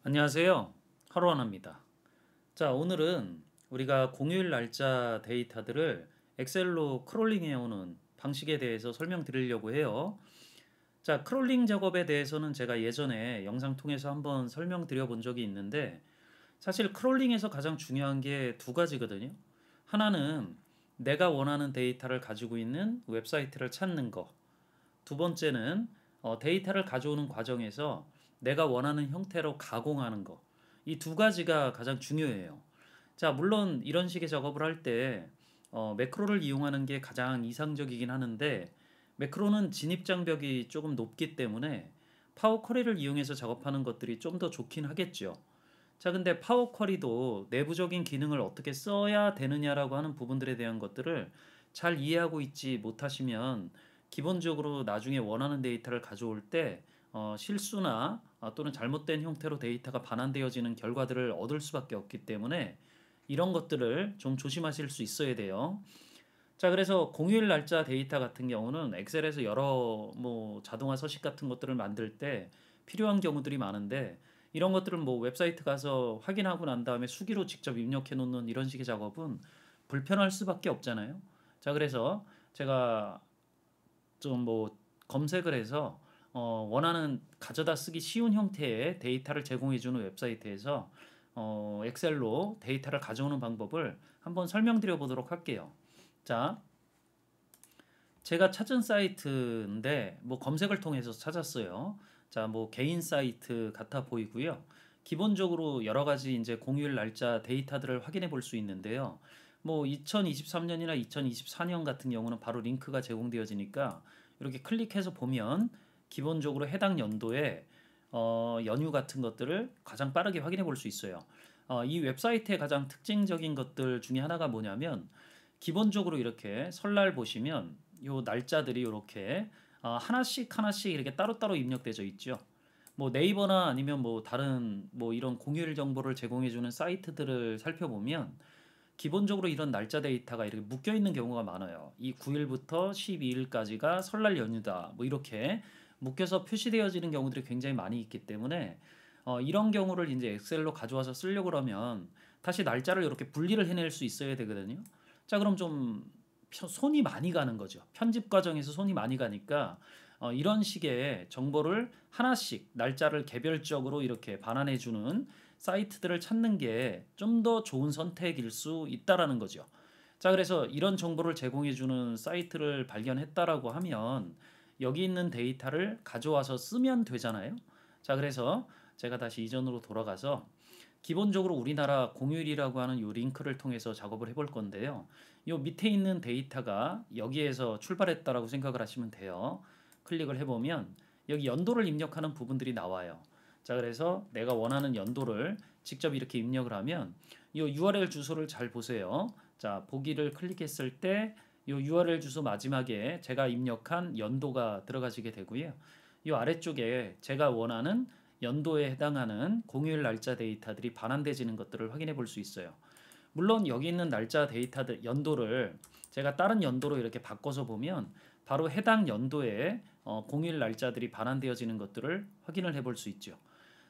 안녕하세요. 하루하나입니다. 자, 오늘은 우리가 공휴일 날짜 데이터들을 엑셀로 크롤링해 오는 방식에 대해서 설명드리려고 해요. 자, 크롤링 작업에 대해서는 제가 예전에 영상 통해서 한번 설명드려 본 적이 있는데, 사실 크롤링에서 가장 중요한 게 두 가지거든요. 하나는 내가 원하는 데이터를 가지고 있는 웹사이트를 찾는 거. 두 번째는 데이터를 가져오는 과정에서 내가 원하는 형태로 가공하는 거. 이 두 가지가 가장 중요해요. 자, 물론 이런 식의 작업을 할 때 매크로를 이용하는 게 가장 이상적이긴 하는데, 매크로는 진입 장벽이 조금 높기 때문에 파워 쿼리를 이용해서 작업하는 것들이 좀 더 좋긴 하겠죠. 자, 근데 파워 쿼리도 내부적인 기능을 어떻게 써야 되느냐라고 하는 부분들에 대한 것들을 잘 이해하고 있지 못하시면 기본적으로 나중에 원하는 데이터를 가져올 때 실수나 또는 잘못된 형태로 데이터가 반환되어지는 결과들을 얻을 수밖에 없기 때문에 이런 것들을 좀 조심하실 수 있어야 돼요. 자, 그래서 공휴일 날짜 데이터 같은 경우는 엑셀에서 여러 뭐 자동화 서식 같은 것들을 만들 때 필요한 경우들이 많은데, 이런 것들은 뭐 웹사이트 가서 확인하고 난 다음에 수기로 직접 입력해 놓는 이런 식의 작업은 불편할 수밖에 없잖아요. 자, 그래서 제가 좀 뭐 검색을 해서 원하는 가져다 쓰기 쉬운 형태의 데이터를 제공해 주는 웹사이트에서 엑셀로 데이터를 가져오는 방법을 한번 설명드려 보도록 할게요. 자, 제가 찾은 사이트인데 뭐 검색을 통해서 찾았어요. 자, 뭐 개인 사이트 같아 보이고요. 기본적으로 여러 가지 이제 공휴일 날짜 데이터들을 확인해 볼 수 있는데요. 뭐 2023년이나 2024년 같은 경우는 바로 링크가 제공되어지니까 이렇게 클릭해서 보면 기본적으로 해당 연도에 연휴 같은 것들을 가장 빠르게 확인해 볼 수 있어요. 이 웹사이트의 가장 특징적인 것들 중에 하나가 뭐냐면, 기본적으로 이렇게 설날 보시면 요 날짜들이 이렇게 하나씩 하나씩 이렇게 따로따로 입력되어 있죠. 뭐 네이버나 아니면 뭐 다른 뭐 이런 공휴일 정보를 제공해 주는 사이트들을 살펴보면 기본적으로 이런 날짜 데이터가 이렇게 묶여 있는 경우가 많아요. 이 9일부터 12일까지가 설날 연휴다. 뭐 이렇게 묶여서 표시되어지는 경우들이 굉장히 많이 있기 때문에 이런 경우를 이제 엑셀로 가져와서 쓰려고 그러면 다시 날짜를 이렇게 분리를 해낼 수 있어야 되거든요. 자, 그럼 좀 손이 많이 가는 거죠. 편집 과정에서 손이 많이 가니까 이런 식의 정보를 하나씩 날짜를 개별적으로 이렇게 반환해 주는 사이트들을 찾는 게 좀 더 좋은 선택일 수 있다라는 거죠. 자, 그래서 이런 정보를 제공해 주는 사이트를 발견했다라고 하면 여기 있는 데이터를 가져와서 쓰면 되잖아요. 자, 그래서 제가 다시 이전으로 돌아가서 기본적으로 우리나라 공휴일이라고 하는 요 링크를 통해서 작업을 해볼 건데요. 요 밑에 있는 데이터가 여기에서 출발했다라고 생각을 하시면 돼요. 클릭을 해보면 여기 연도를 입력하는 부분들이 나와요. 자, 그래서 내가 원하는 연도를 직접 이렇게 입력을 하면 이 URL 주소를 잘 보세요. 자, 보기를 클릭했을 때 이 URL 주소 마지막에 제가 입력한 연도가 들어가시게 되고요. 이 아래쪽에 제가 원하는 연도에 해당하는 공휴일 날짜 데이터들이 반환되지는 것들을 확인해 볼 수 있어요. 물론 여기 있는 날짜 데이터들 연도를 제가 다른 연도로 이렇게 바꿔서 보면 바로 해당 연도에 공휴일 날짜들이 반환되어지는 것들을 확인을 해볼 수 있죠.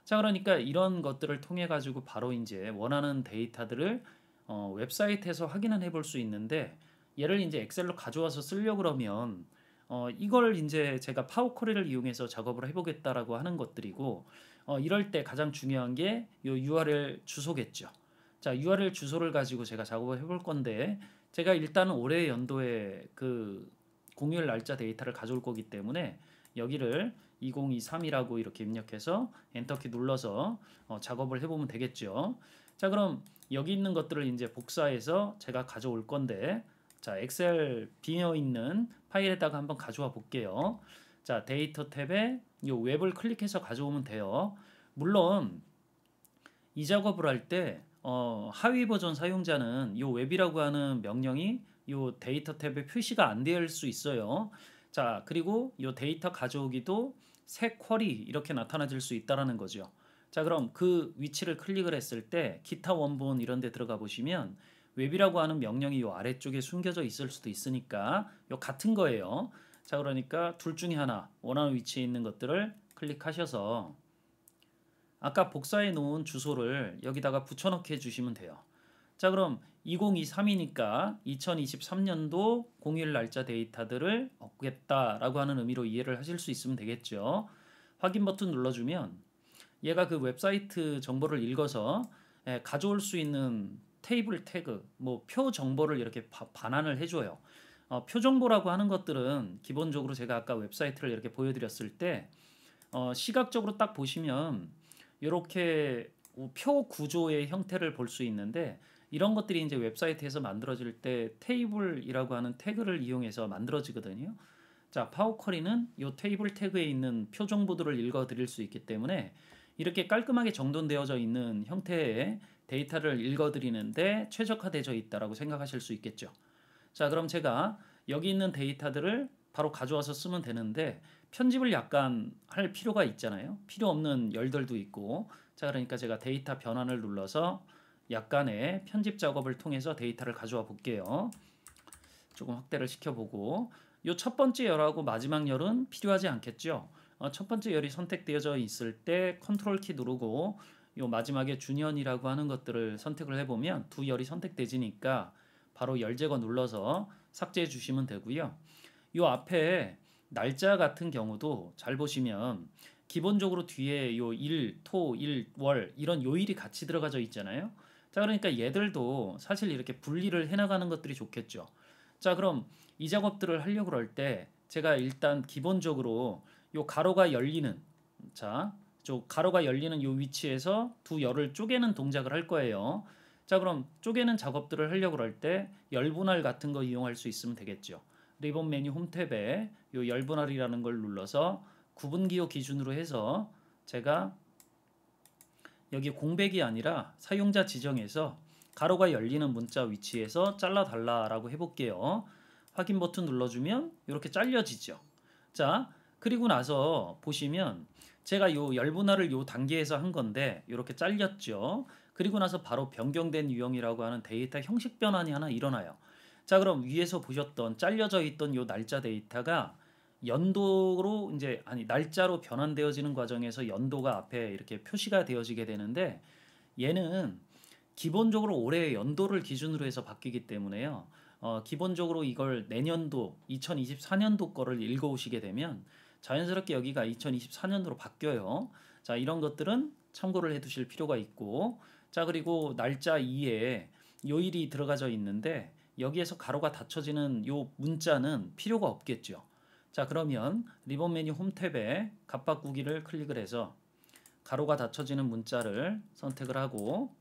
자, 그러니까 이런 것들을 통해 가지고 바로 이제 원하는 데이터들을 웹사이트에서 확인은 해볼 수 있는데, 얘를 이제 엑셀로 가져와서 쓰려고 그러면 이걸 이제 제가 파워 쿼리를 이용해서 작업을 해보겠다라고 하는 것들이고, 이럴 때 가장 중요한 게 요 URL 주소겠죠. 자, URL 주소를 가지고 제가 작업을 해볼 건데, 제가 일단은 올해 연도에 그 공휴일 날짜 데이터를 가져올 거기 때문에 여기를 2023이라고 이렇게 입력해서 엔터키 눌러서 작업을 해보면 되겠죠. 자, 그럼 여기 있는 것들을 이제 복사해서 제가 가져올 건데, 자, 엑셀 비어 있는 파일에다가 한번 가져와 볼게요. 자, 데이터 탭에 이 웹을 클릭해서 가져오면 돼요. 물론 이 작업을 할 때 하위 버전 사용자는 이 웹이라고 하는 명령이 이 데이터 탭에 표시가 안 될 수 있어요. 자, 그리고 이 데이터 가져오기도 새 쿼리 이렇게 나타나질 수 있다라는 거죠. 자, 그럼 그 위치를 클릭을 했을 때 기타 원본 이런 데 들어가 보시면 웹이라고 하는 명령이 이 아래쪽에 숨겨져 있을 수도 있으니까 이 같은 거예요. 자, 그러니까 둘 중에 하나 원하는 위치에 있는 것들을 클릭하셔서 아까 복사해 놓은 주소를 여기다가 붙여넣기 해주시면 돼요. 자, 그럼 2023이니까 2023년도 공휴일 날짜 데이터들을 얻겠다라고 하는 의미로 이해를 하실 수 있으면 되겠죠. 확인 버튼 눌러주면 얘가 그 웹사이트 정보를 읽어서 가져올 수 있는 테이블 태그, 뭐 표 정보를 이렇게 반환을 해줘요. 표 정보라고 하는 것들은 기본적으로 제가 아까 웹사이트를 이렇게 보여드렸을 때 시각적으로 딱 보시면 이렇게 표 구조의 형태를 볼 수 있는데 이런 것들이 이제 웹사이트에서 만들어질 때 테이블이라고 하는 태그를 이용해서 만들어지거든요. 자, 파워쿼리는 이 테이블 태그에 있는 표 정보들을 읽어 드릴 수 있기 때문에 이렇게 깔끔하게 정돈되어져 있는 형태의 데이터를 읽어 드리는데 최적화되어 있다라고 생각하실 수 있겠죠. 자, 그럼 제가 여기 있는 데이터들을 바로 가져와서 쓰면 되는데 편집을 약간 할 필요가 있잖아요. 필요 없는 열들도 있고. 자, 그러니까 제가 데이터 변환을 눌러서 약간의 편집 작업을 통해서 데이터를 가져와 볼게요. 조금 확대를 시켜보고 이 첫 번째 열하고 마지막 열은 필요하지 않겠죠. 첫 번째 열이 선택되어져 있을 때 컨트롤 키 누르고 요 마지막에 준현이라고 하는 것들을 선택을 해보면 두 열이 선택되지니까 바로 열 제거 눌러서 삭제해 주시면 되고요. 요 앞에 날짜 같은 경우도 잘 보시면 기본적으로 뒤에 요 일, 토, 일, 월 이런 요일이 같이 들어가져 있잖아요. 자, 그러니까 얘들도 사실 이렇게 분리를 해나가는 것들이 좋겠죠. 자, 그럼 이 작업들을 하려고 할 때 제가 일단 기본적으로 요 가로가 열리는 자, 저 가로가 열리는 요 위치에서 두 열을 쪼개는 동작을 할 거예요. 자, 그럼 쪼개는 작업들을 하려고 할 때 열분할 같은 거 이용할 수 있으면 되겠죠. 리본 메뉴 홈 탭에 요 열분할이라는 걸 눌러서 구분기호 기준으로 해서 제가 여기 공백이 아니라 사용자 지정에서 가로가 열리는 문자 위치에서 잘라달라라고 해볼게요. 확인 버튼 눌러주면 이렇게 잘려지죠. 자, 그리고 나서 보시면 제가 요 열분할을 요 단계에서 한 건데 이렇게 잘렸죠. 그리고 나서 바로 변경된 유형이라고 하는 데이터 형식 변환이 하나 일어나요. 자, 그럼 위에서 보셨던 잘려져 있던 요 날짜 데이터가 연도로 이제 아니 날짜로 변환되어지는 과정에서 연도가 앞에 이렇게 표시가 되어지게 되는데 얘는 기본적으로 올해의 연도를 기준으로 해서 바뀌기 때문에요. 기본적으로 이걸 내년도 2024년도 거를 읽어오시게 되면 자연스럽게 여기가 2024년도로 바뀌어요. 자, 이런 것들은 참고를 해두실 필요가 있고, 자, 그리고 날짜 2에 요일이 들어가져 있는데 여기에서 가로가 닫혀지는 요 문자는 필요가 없겠죠. 자, 그러면 리본 메뉴 홈 탭에 값 바꾸기를 클릭을 해서 가로가 닫혀지는 문자를 선택을 하고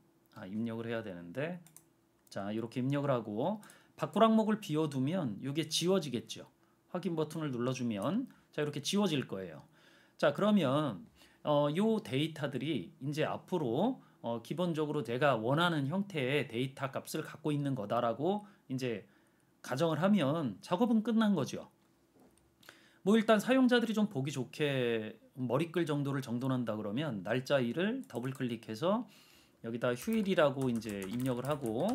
입력을 해야 되는데 자, 이렇게 입력을 하고 바꿀 항목을 비워두면 이게 지워지겠죠. 확인 버튼을 눌러주면 자, 이렇게 지워질 거예요. 자, 그러면 요 데이터들이 이제 앞으로 기본적으로 내가 원하는 형태의 데이터 값을 갖고 있는 거다라고 이제 가정을 하면 작업은 끝난 거죠. 뭐 일단 사용자들이 좀 보기 좋게 머리끌 정도를 정돈한다 그러면 날짜 2를 더블 클릭해서 여기다 휴일이라고 이제 입력을 하고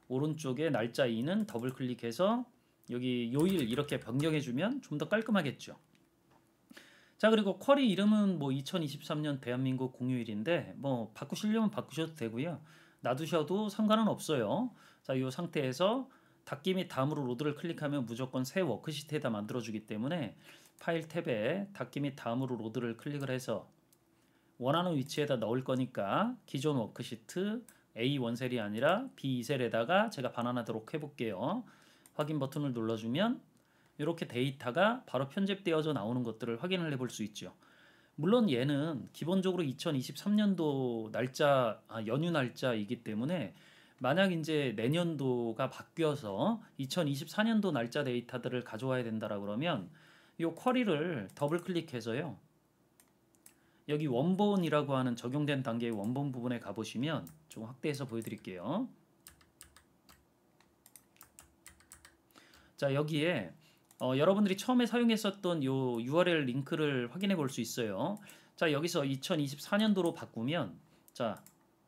오른쪽에 날짜 2는 더블 클릭해서 여기 요일 이렇게 변경해 주면 좀 더 깔끔하겠죠. 자, 그리고 쿼리 이름은 뭐 2023년 대한민국 공휴일인데 뭐 바꾸시려면 바꾸셔도 되고요. 놔두셔도 상관은 없어요. 자, 이 상태에서 닫기 및 다음으로 로드를 클릭하면 무조건 새 워크시트에다 만들어주기 때문에 파일 탭에 닫기 및 다음으로 로드를 클릭을 해서 원하는 위치에다 넣을 거니까 기존 워크시트 A1셀이 아니라 B2셀에다가 제가 반환하도록 해볼게요. 확인 버튼을 눌러주면 이렇게 데이터가 바로 편집되어져 나오는 것들을 확인을 해볼 수 있죠. 물론 얘는 기본적으로 2023년도 날짜, 연휴 날짜이기 때문에 만약 이제 내년도가 바뀌어서 2024년도 날짜 데이터들을 가져와야 된다라 그러면 이 쿼리를 더블 클릭해서요. 여기 원본이라고 하는 적용된 단계의 원본 부분에 가보시면 좀 확대해서 보여드릴게요. 자, 여기에 여러분들이 처음에 사용했었던 요 URL 링크를 확인해 볼 수 있어요. 자, 여기서 2024년도로 바꾸면 자,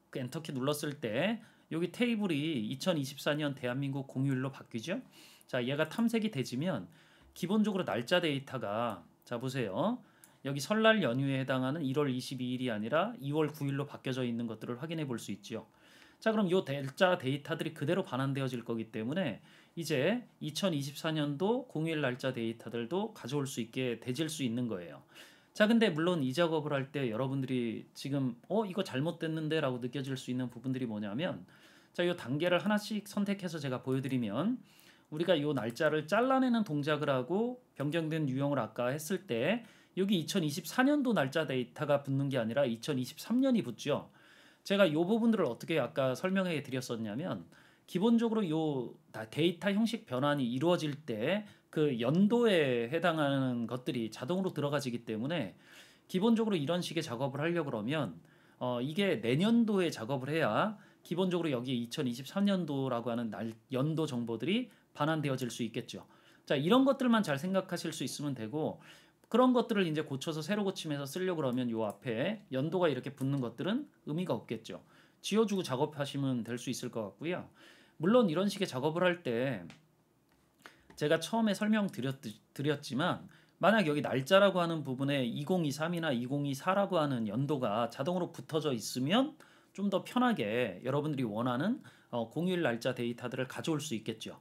그 엔터키 눌렀을 때 여기 테이블이 2024년 대한민국 공휴일로 바뀌죠. 자, 얘가 탐색이 되지면 기본적으로 날짜 데이터가 자, 보세요. 여기 설날 연휴에 해당하는 1월 22일이 아니라 2월 9일로 바뀌어져 있는 것들을 확인해 볼 수 있지요. 자, 그럼 요 날짜 데이터들이 그대로 반환되어질 거기 때문에 이제 2024년도 공휴일 날짜 데이터들도 가져올 수 있게 되질 수 있는 거예요. 자, 근데 물론 이 작업을 할 때 여러분들이 지금 이거 잘못됐는데 라고 느껴질 수 있는 부분들이 뭐냐면, 자, 요 단계를 하나씩 선택해서 제가 보여드리면, 우리가 요 날짜를 잘라내는 동작을 하고 변경된 유형을 아까 했을 때 여기 2024년도 날짜 데이터가 붙는 게 아니라 2023년이 붙죠. 제가 요 부분들을 어떻게 아까 설명해 드렸었냐면, 기본적으로 요 데이터 형식 변환이 이루어질 때 그 연도에 해당하는 것들이 자동으로 들어가지기 때문에 기본적으로 이런 식의 작업을 하려고 그러면 이게 내년도에 작업을 해야 기본적으로 여기 2023년도라고 하는 연도 정보들이 반환되어질 수 있겠죠. 자, 이런 것들만 잘 생각하실 수 있으면 되고, 그런 것들을 이제 고쳐서 새로 고침해서 쓰려고 그러면 요 앞에 연도가 이렇게 붙는 것들은 의미가 없겠죠. 지워주고 작업하시면 될 수 있을 것 같고요. 물론 이런 식의 작업을 할 때 제가 처음에 설명드렸지만, 만약 여기 날짜라고 하는 부분에 2023이나 2024라고 하는 연도가 자동으로 붙어져 있으면 좀 더 편하게 여러분들이 원하는 공휴일 날짜 데이터들을 가져올 수 있겠죠.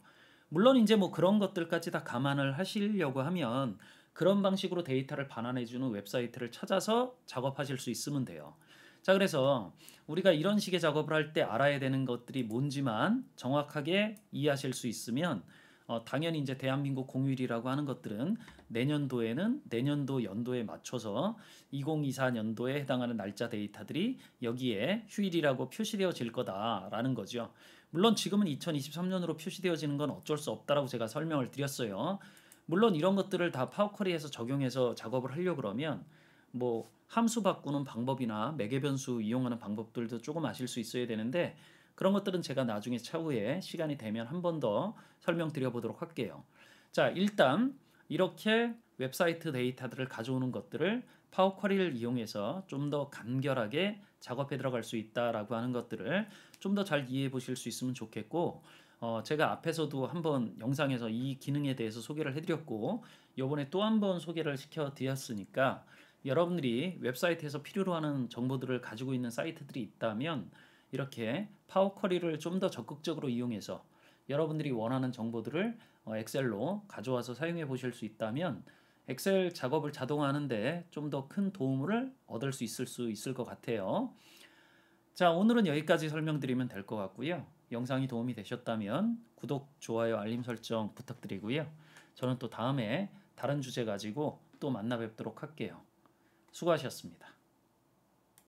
물론 이제 뭐 그런 것들까지 다 감안을 하시려고 하면 그런 방식으로 데이터를 반환해주는 웹사이트를 찾아서 작업하실 수 있으면 돼요. 자, 그래서 우리가 이런 식의 작업을 할 때 알아야 되는 것들이 뭔지만 정확하게 이해하실 수 있으면 당연히 이제 대한민국 공휴일이라고 하는 것들은 내년도에는 내년도 연도에 맞춰서 2024년도에 해당하는 날짜 데이터들이 여기에 휴일이라고 표시되어질 거다라는 거죠. 물론 지금은 2023년으로 표시되어지는 건 어쩔 수 없다라고 제가 설명을 드렸어요. 물론 이런 것들을 다 파워쿼리에서 적용해서 작업을 하려고 그러면 뭐 함수 바꾸는 방법이나 매개 변수 이용하는 방법들도 조금 아실 수 있어야 되는데, 그런 것들은 제가 나중에 차후에 시간이 되면 한 번 더 설명드려 보도록 할게요. 자, 일단 이렇게 웹사이트 데이터들을 가져오는 것들을 파워쿼리를 이용해서 좀 더 간결하게 작업해 들어갈 수 있다라고 하는 것들을 좀 더 잘 이해해 보실 수 있으면 좋겠고, 제가 앞에서도 한번 영상에서 이 기능에 대해서 소개를 해드렸고 이번에 또 한 번 소개를 시켜드렸으니까, 여러분들이 웹사이트에서 필요로 하는 정보들을 가지고 있는 사이트들이 있다면 이렇게 파워쿼리를 좀 더 적극적으로 이용해서 여러분들이 원하는 정보들을 엑셀로 가져와서 사용해 보실 수 있다면 엑셀 작업을 자동화하는데 좀 더 큰 도움을 얻을 수 있을 것 같아요. 자, 오늘은 여기까지 설명드리면 될 것 같고요. 영상이 도움이 되셨다면 구독, 좋아요, 알림 설정 부탁드리고요. 저는 또 다음에 다른 주제 가지고 또 만나 뵙도록 할게요. 수고하셨습니다.